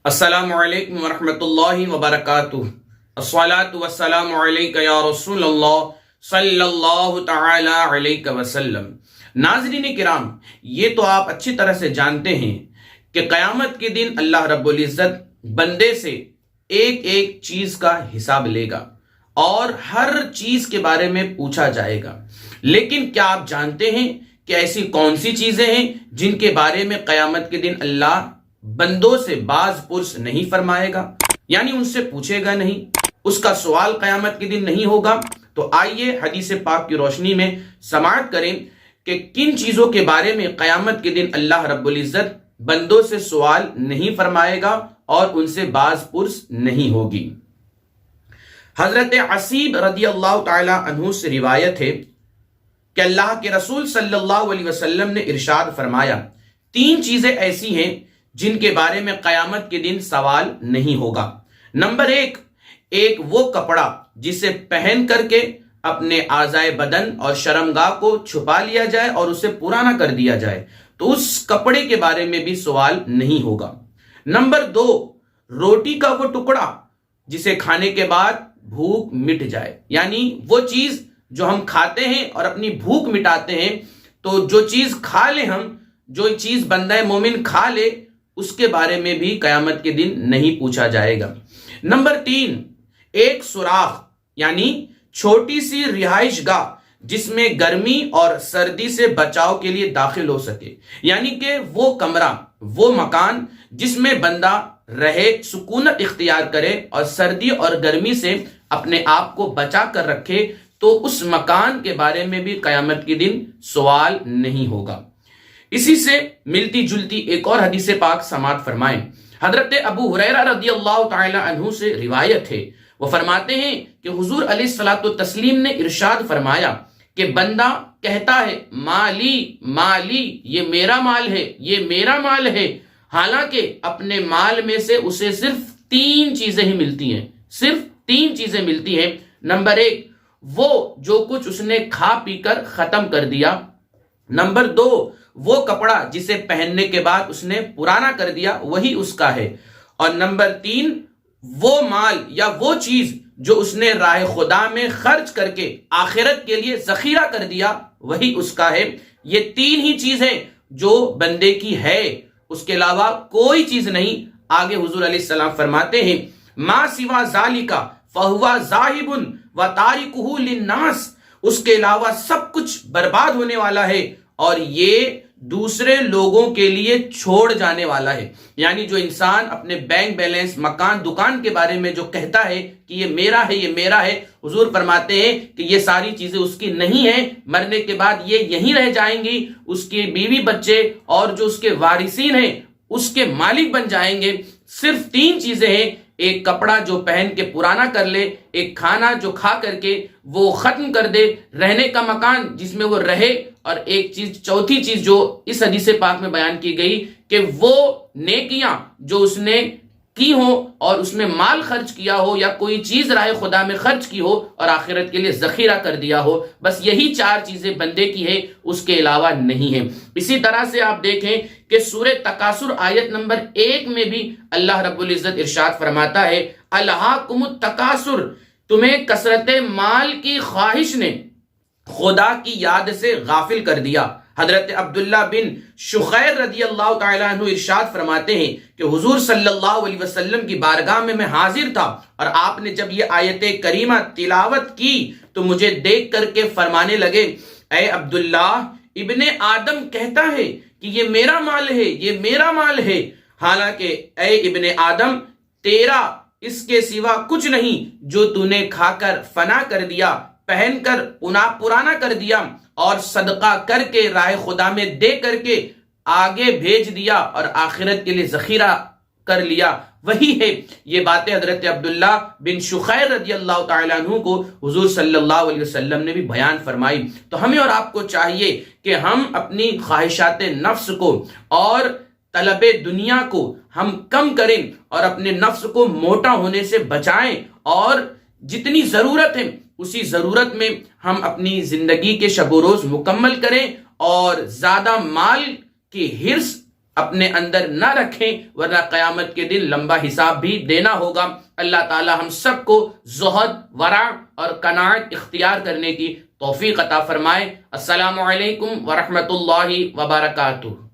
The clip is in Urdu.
السلام علیکم ورحمۃ اللہ وبرکاتہ۔ الصلاۃ والسلام علیک یا رسول اللہ صلی اللہ تعالی علیہ وسلم۔ ناظرین کرام، یہ تو آپ اچھی طرح سے جانتے ہیں کہ قیامت کے دن اللہ رب العزت بندے سے ایک ایک چیز کا حساب لے گا اور ہر چیز کے بارے میں پوچھا جائے گا۔ لیکن کیا آپ جانتے ہیں کہ ایسی کون سی چیزیں ہیں جن کے بارے میں قیامت کے دن اللہ بندوں سے باز پرس نہیں فرمائے گا، یعنی ان سے پوچھے گا نہیں، اس کا سوال قیامت کے دن نہیں ہوگا؟ تو آئیے حدیث پاک کی روشنی میں سماعت کریں کہ کن چیزوں کے بارے میں قیامت کے دن اللہ رب العزت بندوں سے سوال نہیں فرمائے گا اور ان سے باز پرس نہیں ہوگی۔ حضرت عصیب رضی اللہ تعالی عنہ سے روایت ہے کہ اللہ کے رسول صلی اللہ علیہ وسلم نے ارشاد فرمایا، تین چیزیں ایسی ہیں جن کے بارے میں قیامت کے دن سوال نہیں ہوگا۔ نمبر ایک وہ کپڑا جسے پہن کر کے اپنے اعضائے بدن اور شرمگاہ کو چھپا لیا جائے اور اسے پرانا کر دیا جائے، تو اس کپڑے کے بارے میں بھی سوال نہیں ہوگا۔ نمبر دو، روٹی کا وہ ٹکڑا جسے کھانے کے بعد بھوک مٹ جائے، یعنی وہ چیز جو ہم کھاتے ہیں اور اپنی بھوک مٹاتے ہیں، تو جو چیز کھا لے ہم، جو چیز بندہ مومن کھا لے، اس کے بارے میں بھی قیامت کے دن نہیں پوچھا جائے گا۔ نمبر تین، ایک سوراخ یعنی چھوٹی سی رہائش گاہ جس میں گرمی اور سردی سے بچاؤ کے لیے داخل ہو سکے، یعنی کہ وہ کمرہ، وہ مکان جس میں بندہ رہے، سکونت اختیار کرے اور سردی اور گرمی سے اپنے آپ کو بچا کر رکھے، تو اس مکان کے بارے میں بھی قیامت کے دن سوال نہیں ہوگا۔ اسی سے ملتی جلتی ایک اور حدیث پاک سماعت فرمائیں۔ حضرت ابو ہریرہ رضی اللہ تعالی عنہ سے روایت ہے، وہ فرماتے ہیں کہ حضور علیہ الصلوۃ والتسلیم نے ارشاد فرمایا کہ بندہ کہتا ہے، مالی مالی، یہ میرا مال ہے، یہ میرا مال ہے، حالانکہ اپنے مال میں سے اسے صرف تین چیزیں ہی ملتی ہیں، صرف تین چیزیں ملتی ہیں۔ نمبر ایک، وہ جو کچھ اس نے کھا پی کر ختم کر دیا۔ نمبر دو، وہ کپڑا جسے پہننے کے بعد اس نے پرانا کر دیا، وہی اس کا ہے۔ اور نمبر تین، وہ مال یا وہ چیز جو اس نے راہ خدا میں خرچ کر کے آخرت کے لیے ذخیرہ کر دیا، وہی اس کا ہے۔ یہ تین ہی چیزیں جو بندے کی ہے، اس کے علاوہ کوئی چیز نہیں۔ آگے حضور علیہ السلام فرماتے ہیں، ما سوا ذالک فہو ذاہب وتارکہ للناس، اس کے علاوہ سب کچھ برباد ہونے والا ہے اور یہ دوسرے لوگوں کے لیے چھوڑ جانے والا ہے۔ یعنی جو انسان اپنے بینک بیلنس، مکان، دکان کے بارے میں جو کہتا ہے کہ یہ میرا ہے، یہ میرا ہے، حضور فرماتے ہیں کہ یہ ساری چیزیں اس کی نہیں ہیں، مرنے کے بعد یہ یہیں رہ جائیں گی، اس کے بیوی بچے اور جو اس کے وارثین ہیں اس کے مالک بن جائیں گے۔ صرف تین چیزیں ہیں، ایک کپڑا جو پہن کے پرانا کر لے، ایک کھانا جو کھا کر کے وہ ختم کر دے، رہنے کا مکان جس میں وہ رہے، اور ایک چیز، چوتھی چیز جو اس حدیث پاک میں بیان کی گئی کہ وہ نیکیاں جو اس نے کی ہو اور اس میں مال خرچ کیا ہو یا کوئی چیز راہ خدا میں خرچ کی ہو اور آخرت کے لیے ذخیرہ کر دیا ہو، بس یہی چار چیزیں بندے کی ہے، اس کے علاوہ نہیں ہے۔ اسی طرح سے آپ دیکھیں کہ سورہ تکاثر آیت نمبر 1 میں بھی اللہ رب العزت ارشاد فرماتا ہے، الہاکم التکاثر، تمہیں کثرت مال کی خواہش نے خدا کی یاد سے غافل کر دیا۔ حضرت عبداللہ بن شخیر رضی اللہ تعالیٰ عنہ ارشاد فرماتے ہیں کہ حضور صلی اللہ علیہ وسلم کی بارگاہ میں حاضر تھا اور آپ نے جب یہ آیت کریمہ تلاوت کی تو مجھے دیکھ کر کے فرمانے لگے، اے عبداللہ، ابن آدم کہتا ہے کہ یہ میرا مال ہے، یہ میرا مال ہے، حالانکہ اے ابن آدم، تیرا اس کے سوا کچھ نہیں جو تو نے کھا کر فنا کر دیا، پہن کر پرانا کر دیا اور صدقہ کر کے راہ خدا میں دے کر کے آگے بھیج دیا اور آخرت کے لیے ذخیرہ کر لیا، وہی ہے۔ یہ باتیں حضرت عبداللہ بن شخیر رضی اللہ تعالیٰ عنہ کو حضور صلی اللہ علیہ وسلم نے بھی بیان فرمائی۔ تو ہمیں اور آپ کو چاہیے کہ ہم اپنی خواہشات نفس کو اور طلب دنیا کو ہم کم کریں اور اپنے نفس کو موٹا ہونے سے بچائیں، اور جتنی ضرورت ہے اسی ضرورت میں ہم اپنی زندگی کے شب و روز مکمل کریں، اور زیادہ مال کی حرص اپنے اندر نہ رکھیں، ورنہ قیامت کے دن لمبا حساب بھی دینا ہوگا۔ اللہ تعالی ہم سب کو زہد، ورع اور قناعت اختیار کرنے کی توفیق عطا فرمائے۔ السلام علیکم ورحمۃ اللہ وبرکاتہ۔